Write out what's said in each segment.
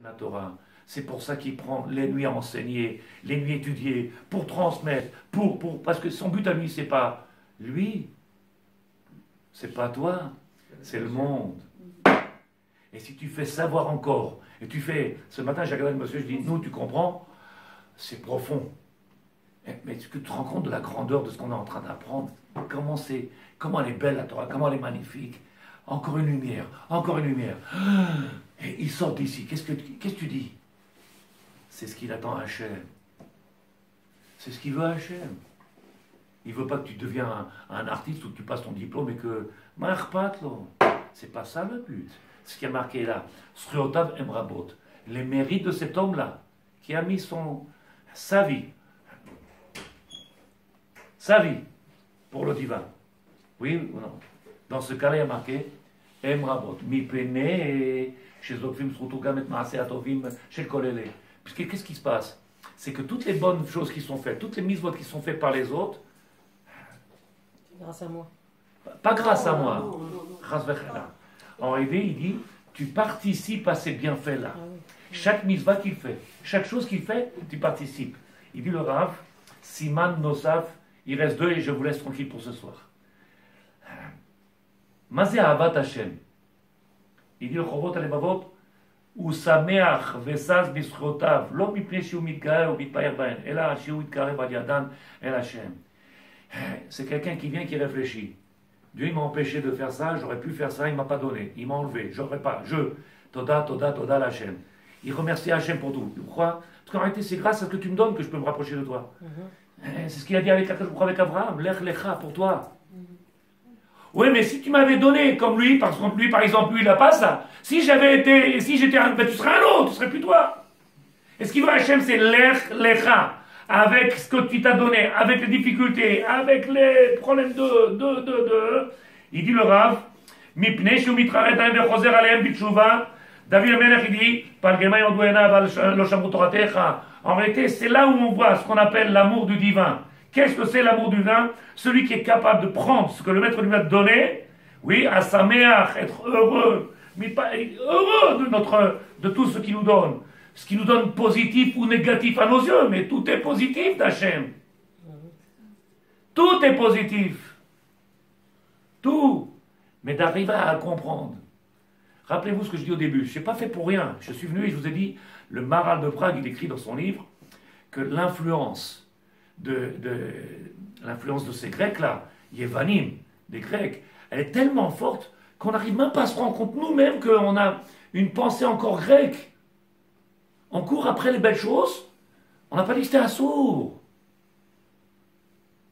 la Torah. C'est pour ça qu'il prend les nuits à enseigner, les nuits étudier, pour transmettre, parce que son but à lui, c'est pas lui, c'est pas toi, c'est le monde. Et si tu fais savoir encore, et tu fais, ce matin j'ai regardé le monsieur, je dis, nous tu comprends, c'est profond. Mais est-ce que tu te rends compte de la grandeur de ce qu'on est en train d'apprendre? Comment elle est belle la Torah, comment elle est magnifique. Encore une lumière, encore une lumière. Et il sort d'ici, qu'est-ce que tu dis? C'est ce qu'il attend à Hachem. C'est ce qu'il veut à Hachem. Il ne veut pas que tu deviens un artiste ou que tu passes ton diplôme et que... C'est pas ça le but. Ce qui est marqué là. Sriotav Emrabot. Les mérites de cet homme-là, qui a mis sa vie pour le divin. Oui ou non? Dans ce cas-là, il y a marqué Emrabot. Mi pene chez Zokvim Srutugam et Maaseh Atovim chez Kolele. Puisque qu'est-ce qui se passe? C'est que toutes les bonnes choses qui sont faites, toutes les mises qui sont faites par les autres, grâce à moi. Pas grâce à moi. En réalité, il dit, tu participes à ces bienfaits-là. Chaque mitzvah qu'il fait, chaque chose qu'il fait, tu participes. Il dit le Rav, Siman Nosaf, il reste 2 et je vous laisse tranquille pour ce soir. Mazé Avat Hashem. Il dit le Chovot Alevavot, הוא שמח ושש בזכויותיו, לא מפני שהוא מתגאה או מתפאר בהן, אלא שהוא יתקרב על ידן אל השם. C'est quelqu'un qui vient, qui réfléchit. Dieu il m'a empêché de faire ça, j'aurais pu faire ça, il ne m'a pas donné, il m'a enlevé, j'aurais pas, Toda, Toda, Toda l'Hachem. Il remercie Hachem pour tout. Pourquoi? Parce qu'en réalité, c'est grâce à ce que tu me donnes que je peux me rapprocher de toi. C'est ce qu'il a dit avec Abraham, Lech Lecha, pour toi. Oui, mais si tu m'avais donné comme lui, parce que lui, par exemple, lui, il n'a pas ça. Si j'étais un, ben, tu serais un autre, tu serais plus toi. Et ce qu'il veut Hachem, c'est Lech Lecha. Avec ce que tu t'as donné, avec les difficultés, avec les problèmes il dit le Rav, Mipnei shu mitraret haim vechozer aleim bitshuva. David Amelech, il dit, Palgema yodu enav lo shamru toratecha. En réalité, c'est là où on voit ce qu'on appelle l'amour du divin. Qu'est-ce que c'est l'amour du divin? Celui qui est capable de prendre ce que le maître lui a donné, oui, à sameach, être heureux, mais pas heureux de tout ce qu'il nous donne. Ce qui nous donne positif ou négatif à nos yeux, mais tout est positif d'Hachem. Tout est positif. Tout. Mais d'arriver à comprendre. Rappelez-vous ce que je dis au début. Je n'ai pas fait pour rien. Je suis venu et je vous ai dit, le Maharal de Prague, il écrit dans son livre que l'influence de ces Grecs-là, Yevanim, des Grecs, elle est tellement forte qu'on n'arrive même pas à se rendre compte nous-mêmes qu'on a une pensée encore grecque. On court après les belles choses, on n'a pas dit que c'était un sourd.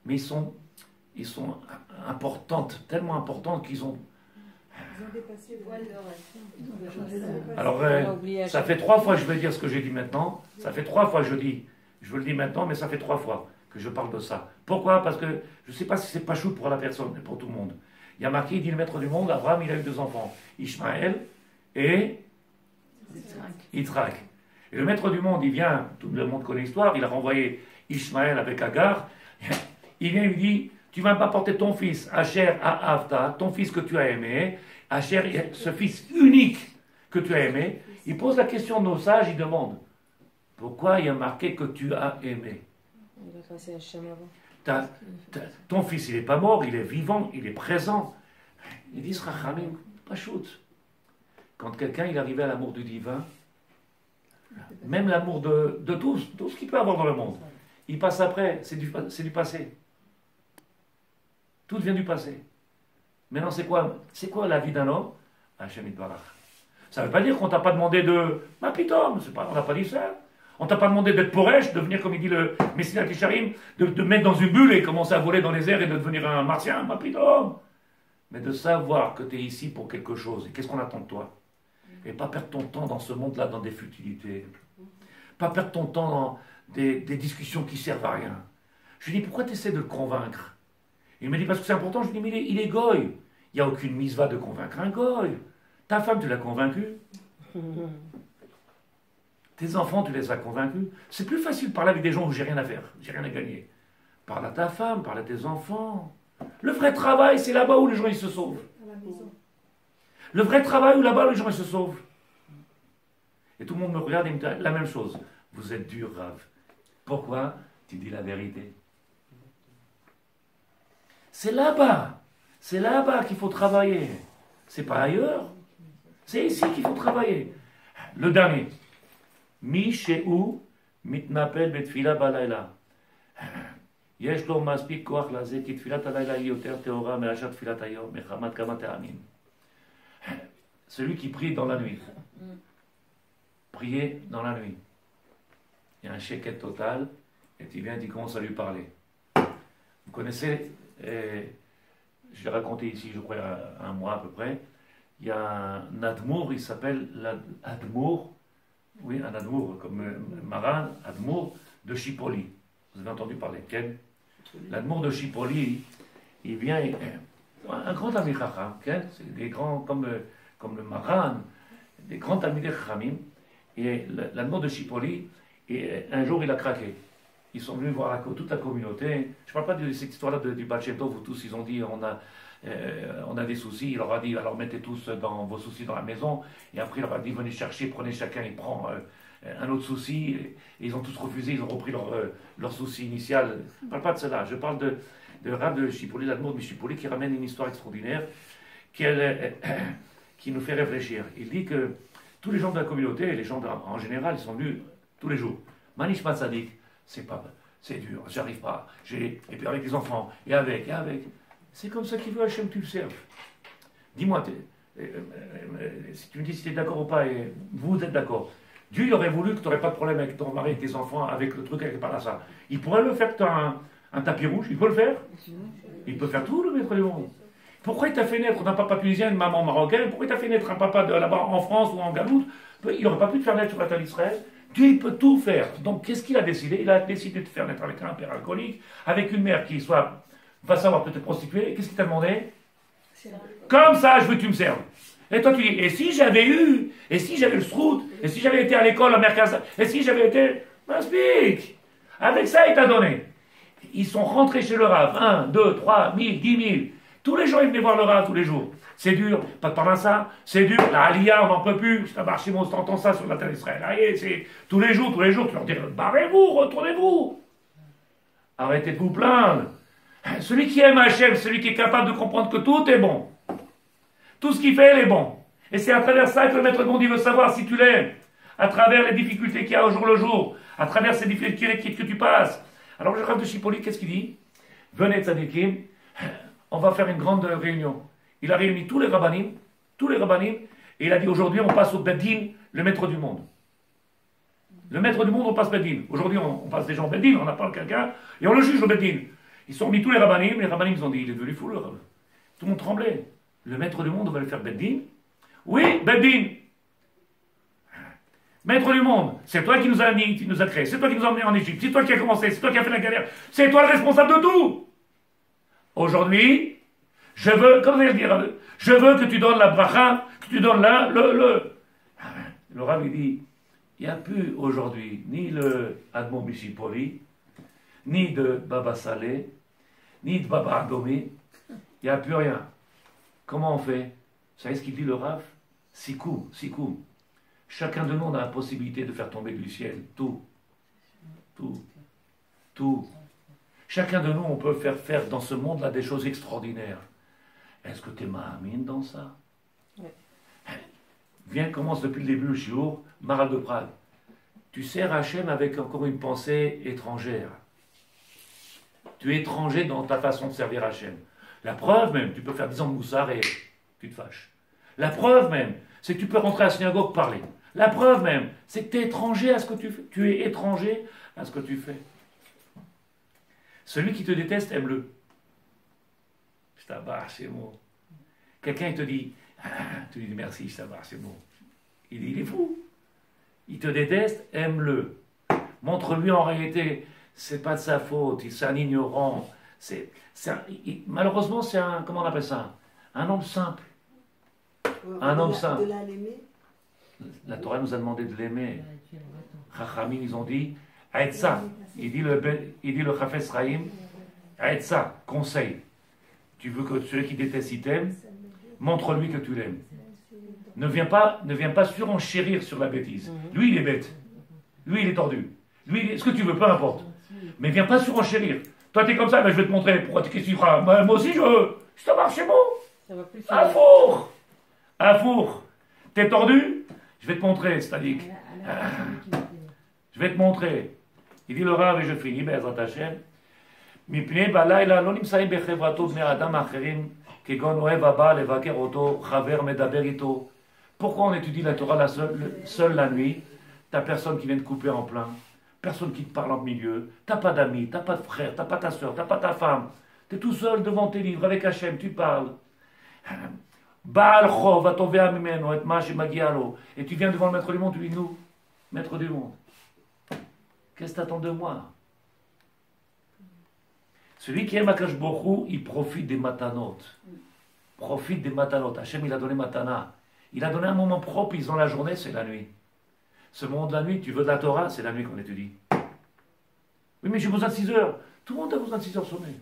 Mais ils sont importantes, tellement importantes qu'ils ont... Alors, ça fait 3 fois que je vais dire ce que j'ai dit maintenant. Ça fait 3 fois que je veux le dire maintenant, mais ça fait 3 fois que je parle de ça. Pourquoi? Parce que je ne sais pas si c'est pas chou pour la personne, mais pour tout le monde. Il y a marqué, il dit le maître du monde, Abraham, il a eu 2 enfants, Ishmaël et Yitzhak. Et le maître du monde, il vient, tout le monde connaît l'histoire, il a renvoyé Ishmaël avec Agar, il vient et lui dit, tu ne vas pas porter ton fils, Asher Ahavta, ton fils que tu as aimé, Asher, ce fils unique que tu as aimé. Il pose la question à nos sages, il demande, pourquoi il y a marqué que tu as aimé? Ton fils, il n'est pas mort, il est vivant, il est présent. Il dit, Rachamim, pas shoot. Quand quelqu'un il arrivait à l'amour du divin, même l'amour de tout ce qu'il peut avoir dans le monde, il passe après, c'est du passé. Tout vient du passé. Maintenant, c'est quoi la vie d'un homme? Hachem Yitbarach. Ça ne veut pas dire qu'on ne t'a pas demandé de... Ma pitom, on n'a pas dit ça. On ne t'a pas demandé d'être porèche, de venir, comme il dit le Messilat Yesharim, de mettre dans une bulle et commencer à voler dans les airs et de devenir un martien, ma pitom. Mais de savoir que tu es ici pour quelque chose. Et qu'est-ce qu'on attend de toi? Et pas perdre ton temps dans ce monde-là, dans des futilités. Pas perdre ton temps dans des discussions qui servent à rien. Je lui dis, pourquoi tu essaies de le convaincre? Il me dit, parce que c'est important. Je lui dis, mais il est goy. Il n'y a aucune misva de convaincre un goy. Ta femme, tu l'as convaincu. Tes enfants, tu les as convaincus. C'est plus facile de parler avec des gens où j'ai rien à faire, j'ai rien à gagner. Parle à ta femme, parle à tes enfants. Le vrai travail, c'est là-bas où les gens ils se sauvent. Le vrai travail, où là-bas, les gens ils se sauvent. Et tout le monde me regarde et me dit la même chose. Vous êtes dur, Rav. Pourquoi? Tu dis la vérité. C'est là-bas. C'est là-bas qu'il faut travailler. C'est pas ailleurs. C'est ici qu'il faut travailler. Le dernier. Mi she'u mitnapel betfila balayla. יש לו מספיק כוח לזה, כי תפילת הלילה היא יותר טהורה מאשר תפילת היום, מחמת כמה טעמים. Celui qui prie dans la nuit. Prier dans la nuit. Il y a un sheket total, et tu viens, tu commences à lui parler. Vous connaissez, je l'ai raconté ici, je crois, il y a un mois à peu près, il y a un Admour, il s'appelle l'Admour, oui, un Admour, comme Maran, Admour de Chipoli. Vous avez entendu parler, Ken? L'Admour de Chipoli, il vient, un grand Talmid Chacham, c'est des grands, comme le Maran, des grands Talmidei Chachamim, et l'Admour de Chipoli, et un jour il a craqué. Ils sont venus voir toute la communauté. Je ne parle pas de cette histoire-là du Baal Shem Tov où tous ils ont dit on a des soucis. Il leur a dit alors mettez tous dans vos soucis dans la maison. Et après il leur a dit venez chercher, prenez chacun, il prend un autre souci. Et ils ont tous refusé, ils ont repris leur souci initial. Je ne parle pas de cela. Je parle de Rav de Chipoli, l'Admour de Chipoli, qui ramène une histoire extraordinaire qui nous fait réfléchir. Il dit que tous les gens de la communauté, les gens en général, ils sont venus tous les jours. Manish Matzadik, c'est dur, j'arrive pas. Et puis avec les enfants, et avec. C'est comme ça qu'il veut Hachem, tu le serves. Dis-moi, si tu me dis si tu es d'accord ou pas, et vous êtes d'accord. Dieu, il aurait voulu que tu n'aurais pas de problème avec ton mari, avec tes enfants, avec le truc, avec le parnassa. Il pourrait le faire que tu as un tapis rouge, il peut le faire. Il peut faire tout, le maître du monde. Pourquoi il t'a fait naître d'un papa tunisien, une maman marocaine? Pourquoi il t'a fait naître un papa là-bas en France ou en Galoute? Il n'aurait pas pu te faire naître sur la terre d'Israël. Dieu, il peut tout faire. Donc, qu'est-ce qu'il a décidé? Il a décidé de te faire naître avec un père alcoolique, avec une mère qui va savoir peut te prostituer. Qu'est-ce qu'il t'a demandé? Comme ça, je veux que tu me serves. Et toi, tu dis, et si j'avais eu le srout, et si j'avais été à l'école à Merkaz, et si j'avais été, speak. Avec ça, il t'a donné. Ils sont rentrés chez le Rav. 1, 2, 3, 1000, 10 000. Tous les gens, ils venaient voir le Rav tous les jours. C'est dur, pas de parler ça, c'est dur, la Aliyah, on n'en peut plus, je t'embarque, on t'entend ça sur la terre d'Israël. Allez, c'est tous les jours, tu leur dis, barrez-vous, retournez-vous. Arrêtez de vous plaindre. Celui qui aime Hachem, celui qui est capable de comprendre que tout est bon. Tout ce qu'il fait, il est bon. Et c'est à travers ça que le maître Gondi veut savoir si tu l'aimes. À travers les difficultés qu'il y a au jour le jour, à travers ces difficultés que tu passes. Alors le Rav de Chipoli, qu'est-ce qu'il dit? Venez tzadikim, on va faire une grande réunion. Il a réuni tous les rabbanim, et il a dit aujourd'hui on passe au Beddin, le maître du monde. Le maître du monde, on passe Beddin. Aujourd'hui on passe des gens au Beddin, on appelle quelqu'un, et on le juge au Beddin. Ils sont mis tous les rabbanim ils ont dit, il est devenu fou le Rav. Tout le monde tremblait. Le maître du monde, on va le faire Beddin. Oui, Beddin. Maître du monde, c'est toi qui nous as mis, qui nous a créé, c'est toi qui nous as emmenés en Égypte, c'est toi qui as commencé, c'est toi qui as fait la galère, c'est toi le responsable de tout. Aujourd'hui, je veux, comment je dire, je veux que tu donnes la bracha, que tu donnes le Rav il dit, il n'y a plus aujourd'hui ni le Admon Bishipoli, ni de Baba Saleh, ni de Baba Adomi, il n'y a plus rien. Comment on fait? Vous savez ce qu'il dit le Rav? Sikou. Chacun de nous a la possibilité de faire tomber du ciel tout. Chacun de nous, on peut faire dans ce monde-là des choses extraordinaires. Est-ce que tu es ma'amine dans ça? Ouais. Viens, commence depuis le début le shiur, Maral de Prague. Tu sers Hachem avec encore une pensée étrangère. Tu es étranger dans ta façon de servir Hachem. La preuve même, tu peux faire 10 ans de moussard et tu te fâches. La preuve même, c'est que tu peux rentrer à la synagogue parler. La preuve même, c'est que tu es étranger à ce que tu fais. Tu es étranger à ce que tu fais. Celui qui te déteste, aime-le. Je t'abarre, c'est bon. Quelqu'un, il te dit, tu lui dis merci, je t'abarre, c'est bon. Il dit, il est fou. Il te déteste, aime-le. Montre-lui en réalité, c'est pas de sa faute, c'est un ignorant. Malheureusement, c'est un, comment on appelle ça? Un homme simple. Un homme simple. La Torah nous a demandé de l'aimer. Chachamim, ils ont dit, Aetza. Il dit le Chafetz Chaim, Aetza, conseil. Tu veux que celui qui déteste, il t'aime, montre-lui que tu l'aimes. Ne viens pas surenchérir sur la bêtise. Lui, il est bête. Lui, il est tordu. Lui, ce que tu veux, peu importe. Mais viens pas surenchérir. Toi, t'es comme ça, ben, je vais te montrer. Pourquoi qu'est-ce que tu feras? Moi aussi, je veux. Ça marche, c'est bon. Un four. Un four. T'es tordu? Je vais te montrer, c'est-à-dire. Je vais te montrer. Il dit le Rav, et je finis, Be'ezrat Hashem. מפני בלילה לא נמצאים בחברתו בני אדם אחרים, כגון אוהב הבא לבקר אותו, חבר מדבר איתו. Pourquoi on étudie la Torah seule la nuit? T'as personne qui vient te couper en plein, personne qui te parle en milieu, t'as pas d'amis, t'as pas de frère, t'as pas ta soeur, t'as pas ta femme. T'es tout seul devant tes livres avec Hachem, tu parles. Baal Chov, Atovea Mimeno, et Mash et Magialo. Et tu viens devant le maître du monde, tu dis nous, maître du monde. Qu'est-ce que t'attends de moi? Celui qui aime Akash Borou, il profite des matanot. Profite des matanot. Hachem, il a donné matana. Il a donné un moment propre, ils ont la journée, c'est la nuit. Ce moment de la nuit, tu veux de la Torah, c'est la nuit qu'on étudie. Oui, mais j'ai besoin de 6 heures. Tout le monde a besoin de 6 heures de sommeil.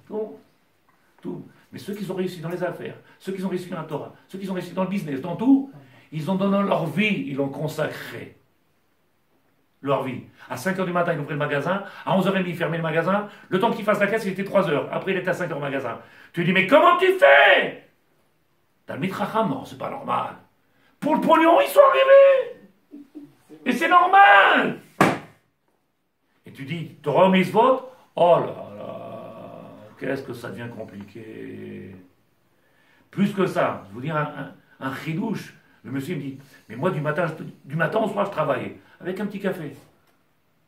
Tout. Mais ceux qui ont réussi dans les affaires, ceux qui ont réussi dans la Torah, ceux qui ont réussi dans le business, dans tout, ils ont donné leur vie, ils l'ont consacré. Leur vie. À 5h du matin, ils ouvraient le magasin. À 11h30, ils fermaient le magasin. Le temps qu'ils fassent la caisse, il était 3h. Après, il était à 5h au magasin. Tu lui dis, mais comment tu fais? T'as le mitracham? Non, c'est pas normal. Pour le pognon, ils sont arrivés. Et c'est normal. Et tu dis, Torah ou mitzvot? Oh là là, qu'est-ce que ça devient compliqué. Plus que ça, je vous dire un chidouche. Le monsieur me dit, mais moi du matin au soir je travaillais, avec un petit café.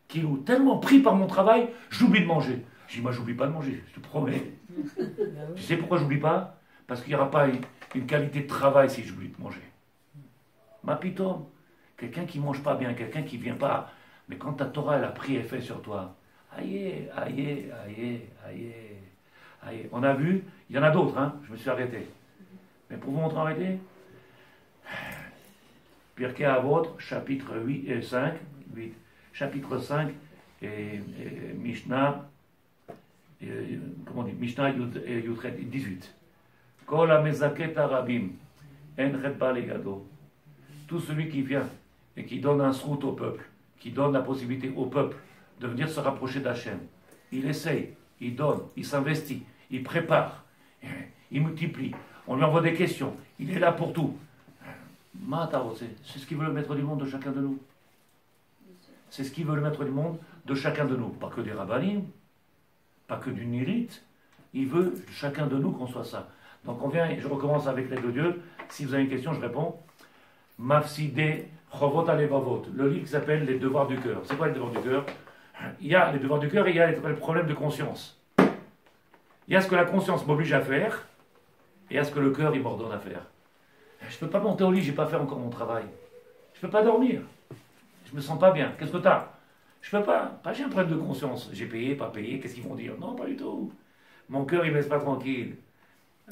Qui est tellement pris par mon travail, j'oublie de manger. Je dis, moi j'oublie pas de manger, je te promets. Tu sais pourquoi j'oublie pas? Parce qu'il n'y aura pas une qualité de travail si j'oublie de manger. Ma pitom, quelqu'un qui mange pas bien, quelqu'un qui vient pas, mais quand ta Torah elle a pris effet sur toi, aïe. On a vu, il y en a d'autres, hein, je me suis arrêté. Mais pour vous montrer arrêter, Pirkei Avot, chapitre 5, chapitre 5, et Mishnah, comment on dit, Mishnah Yudchet, 18. Kol hamezaket harabim, en chet ba legado. Tout celui qui vient et qui donne un srout au peuple, qui donne la possibilité au peuple de venir se rapprocher d'Hachem, il essaye, il donne, il s'investit, il prépare, il multiplie, on lui envoie des questions, il est là pour tout. C'est ce qu'il veut le maître du monde de chacun de nous. C'est ce qu'il veut le maître du monde de chacun de nous. Pas que des rabbinim, pas que du nérite. Il veut chacun de nous qu'on soit ça. Donc on vient, et je recommence avec l'aide de Dieu. Si vous avez une question, je réponds. Mafside Chovot Alevavot, le livre qui s'appelle Les devoirs du cœur. C'est quoi les devoirs du cœur? Il y a les devoirs du cœur et il y a les problèmes de conscience. Il y a ce que la conscience m'oblige à faire et il y a ce que le cœur il m'ordonne à faire. Je ne peux pas monter au lit, je n'ai pas fait encore mon travail. Je ne peux pas dormir. Je ne me sens pas bien. Qu'est-ce que tu as? Je ne peux pas. J'ai un problème de conscience. J'ai payé, pas payé, qu'est-ce qu'ils vont dire? Non, pas du tout. Mon cœur, il ne me laisse pas tranquille.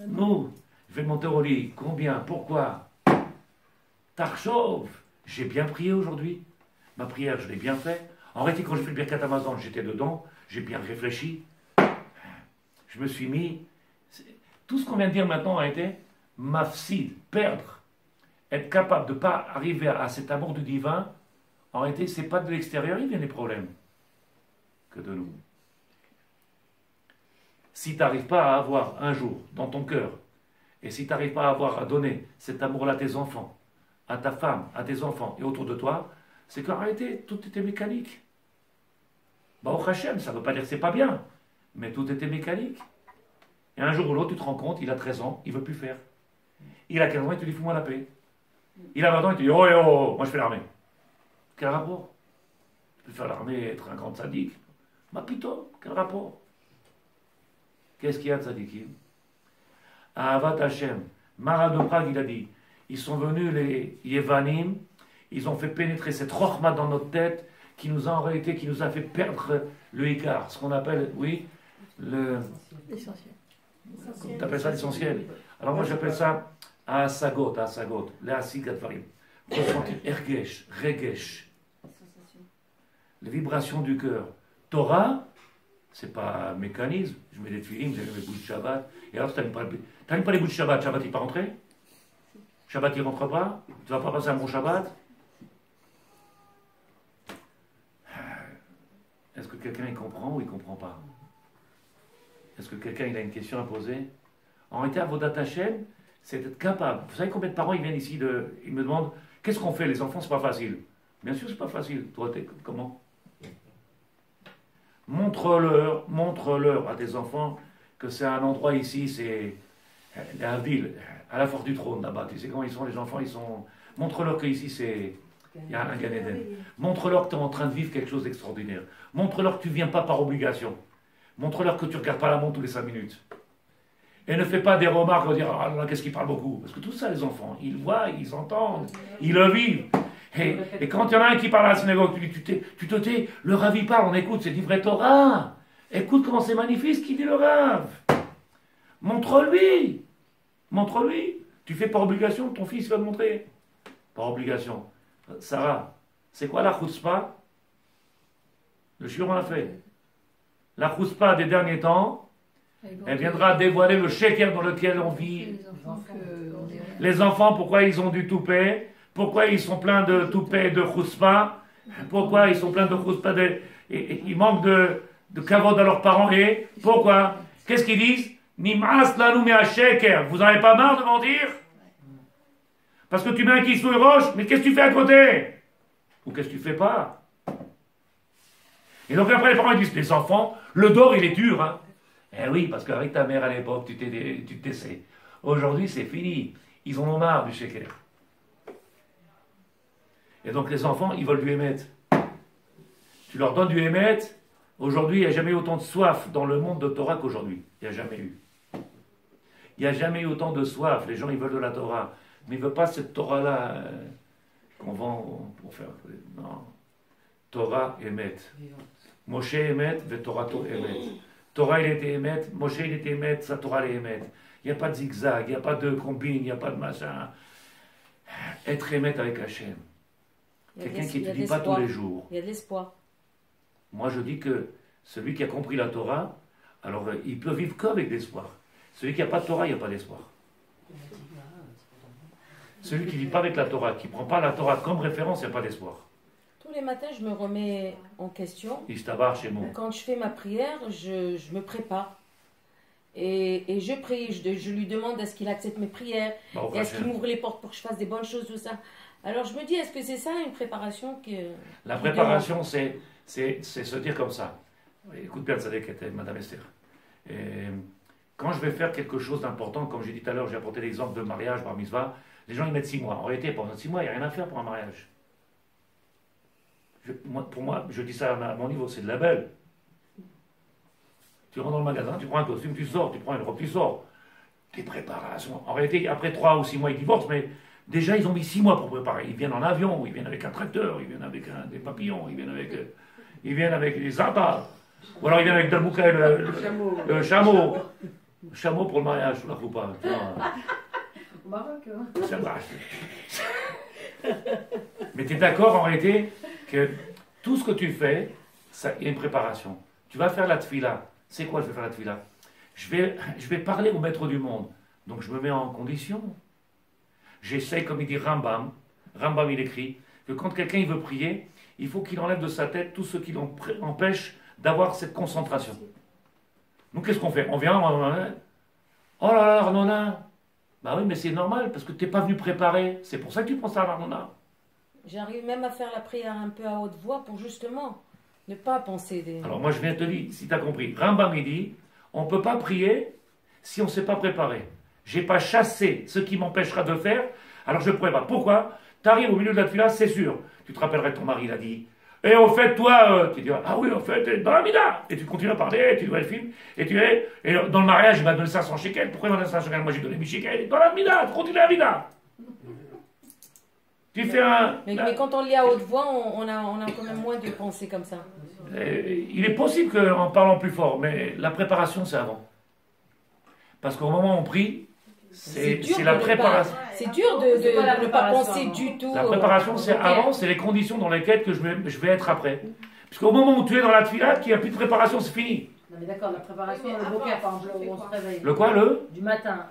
Nous, je vais monter au lit. Combien? Pourquoi? Tarchov, j'ai bien prié aujourd'hui. Ma prière, je l'ai bien fait. En réalité, quand j'ai fait le Birkat Hamazon, j'étais dedans. J'ai bien réfléchi. Je me suis mis... Tout ce qu'on vient de dire maintenant a été... Mafsid, perdre, être capable de ne pas arriver à cet amour du divin, en réalité, ce n'est pas de l'extérieur, il vient les problèmes, que de nous. Si tu n'arrives pas à avoir un jour dans ton cœur, et si tu n'arrives pas à donner cet amour-là à tes enfants, à ta femme, à tes enfants et autour de toi, c'est qu'en réalité, tout était mécanique. Au Hachem, ça ne veut pas dire que c'est pas bien, mais tout était mécanique. Et un jour ou l'autre, tu te rends compte, il a 13 ans, il ne veut plus faire. Il a 15 ans, il te dit, fous-moi la paix. Il a 20 ans, il te dit, oh, moi je fais l'armée. Quel rapport? Tu peux faire l'armée et être un grand sadique. Ma plutôt, quel rapport? Qu'est-ce qu'il y a de sadikim? À Avat Hashem, Maral de Prague, il a dit, ils sont venus les Yevanim, ils ont fait pénétrer cette rochma dans notre tête, qui nous a en réalité, qui nous a fait perdre le écart, ce qu'on appelle, oui, l'essentiel. Tu appelles ça l'essentiel? Alors moi j'appelle ça Asagot, Leasig Advarim. Ressentir Ergesh, Regesh. Les vibrations du cœur. Torah, c'est pas un mécanisme. Je mets des films, j'ai mes bouts de Shabbat. Et alors, tu n'aimes pas les bouts de Shabbat, Shabbat il n'est pas rentré? Shabbat, il rentre pas? Tu vas pas passer un bon Shabbat? Est-ce que quelqu'un il comprend ou il comprend pas? Est-ce que quelqu'un il a une question à poser? En réalité, Avodat Hashem, c'est être capable. Vous savez combien de parents ils viennent ici, ils me demandent, qu'est-ce qu'on fait? Les enfants, c'est pas facile. Bien sûr, c'est pas facile. Toi, comment? Montre-leur à tes enfants que c'est un endroit ici, c'est la ville, à la force du trône là-bas. Tu sais comment ils sont, les enfants, ils sont. Montre-leur qu'ici, il y a un Gan Eden. Montre-leur que tu es en train de vivre quelque chose d'extraordinaire. Montre-leur que tu ne viens pas par obligation. Montre-leur que tu ne regardes pas la montre tous les 5 minutes. Et ne fais pas des remarques en disant ah là, qu'est-ce qu'ils parlent beaucoup. Parce que tout ça, les enfants, ils voient, ils entendent, ils le vivent. Et quand il y en a un qui parle à la synagogue, tu te tais, le Rav il parle, on écoute, c'est du vrai Torah. Écoute comment c'est magnifique ce qu'il dit le Rav. Montre-lui. Montre-lui. Tu fais par obligation, ton fils va te montrer. Par obligation. Sarah, c'est quoi la chutzpah? Le shiur a fait. La chutzpah des derniers temps, elle viendra dévoiler le sheker dans lequel on vit. Les enfants, pourquoi ils ont du toupet? Pourquoi ils sont pleins de toupet et de chutzpah? Pourquoi ils sont pleins de chutzpah? Ils manquent de kavod à leurs parents. Et pourquoi? Qu'est-ce qu'ils disent? Nim'as lanu mea sheker. Vous n'avez pas marre de mentir? Parce que tu mets un kissou et roche, mais qu'est-ce que tu fais à côté? Ou qu'est-ce que tu fais pas? Et donc après les parents ils disent, les enfants, le dor il est dur, hein? Eh oui, parce qu'avec ta mère à l'époque, tu t'essaies. Aujourd'hui c'est fini. Ils en ont marre du sheker. Et donc les enfants, ils veulent du émet. Tu leur donnes du émet. Aujourd'hui, il n'y a jamais eu autant de soif dans le monde de Torah qu'aujourd'hui. Il n'y a jamais eu. Il n'y a jamais eu autant de soif. Les gens, ils veulent de la Torah. Mais ils ne veulent pas cette Torah-là qu'on vend pour faire. Non. Torah émet. Moshe émet, ve Torato émet. Torah, il était émet. Moshe, il était émet. Sa Torah, elle est émet. Il n'y a pas de zigzag. Il n'y a pas de combine. Il n'y a pas de machin. Être émet avec Hachem. Quelqu'un qui ne te dit pas tous les jours. Il y a de l'espoir. Moi, je dis que celui qui a compris la Torah, alors il peut vivre qu'avec l'espoir. Celui qui n'a pas de Torah, il n'y a pas d'espoir. Celui qui ne vit pas avec la Torah, qui ne prend pas la Torah comme référence, il n'y a pas d'espoir. Tous les matins, je me remets en question. Chez moi. Quand je fais ma prière, je me prépare. Et je prie, je lui demande est-ce qu'il accepte mes prières, est-ce qu'il m'ouvre les portes pour que je fasse des bonnes choses, tout ça. Alors je me dis, est-ce que c'est ça une préparation que... La préparation, c'est se dire comme ça. Écoute bien, Tzadek et Madame Esther. Quand je vais faire quelque chose d'important, comme j'ai dit tout à l'heure, j'ai apporté l'exemple de mariage, bar mitzvah, les gens ils mettent 6 mois. En réalité, pendant 6 mois, il n'y a rien à faire pour un mariage. Pour moi, je dis ça à mon niveau, c'est de la belle. Tu rentres dans le magasin, tu prends un costume, tu sors, tu prends une robe, tu sors. Des préparations. En réalité, après 3 ou 6 mois, ils divorcent, mais déjà, ils ont mis 6 mois pour préparer. Ils viennent en avion, ils viennent avec un tracteur, ils viennent avec des papillons, ils viennent avec des appâts. Ou alors ils viennent avec Dalmouka et le chameau. Le chameau pour le mariage, ou la choupa. Au Maroc. Ça marche. Mais tu es d'accord en réalité que tout ce que tu fais, il y a une préparation. Tu vas faire la tfila. C'est quoi je vais faire la tfila? Je vais parler au maître du monde. Donc je me mets en condition. J'essaie, comme il dit Rambam, il écrit que quand quelqu'un il veut prier, il faut qu'il enlève de sa tête tout ce qui l'empêche d'avoir cette concentration. Donc qu'est-ce qu'on fait? On vient, oh là là, Arnona. Bah oui, mais c'est normal, parce que tu n'es pas venu préparer. C'est pour ça que tu prends ça à Arnona. J'arrive même à faire la prière un peu à haute voix pour justement ne pas penser des... Alors moi je viens te dire, si tu as compris, Rambam il dit, on ne peut pas prier si on ne s'est pas préparé. Je n'ai pas chassé ce qui m'empêchera de faire, alors je ne pourrai pas. Pourquoi? Tu arrives au milieu de la tefila, c'est sûr. Tu te rappellerais ton mari, il a dit. Et au fait, toi, tu dis, ah oui, en fait, dans la mida. Et tu continues à parler, tu vois le film, et dans le mariage, il m'a donné 500 shekels. Pourquoi il m'a donné 500 shekels? Moi, j'ai donné 1000 shekels. Dans la mida, tu continues la mida. Tu fais un... Mais quand on lit à haute voix, on a quand même moins de pensées comme ça. Il est possible qu'en parlant plus fort, mais la préparation, c'est avant. Parce qu'au moment où on prie, c'est la préparation. C'est dur de ne pas penser du tout. La préparation, c'est avant, c'est les conditions dans lesquelles que je vais être après. Parce qu'au moment où tu es dans la tefila, qu'il n'y a plus de préparation, c'est fini. Non mais d'accord, la préparation, le boker, par exemple, où on se réveille. Le quoi, le? Du matin.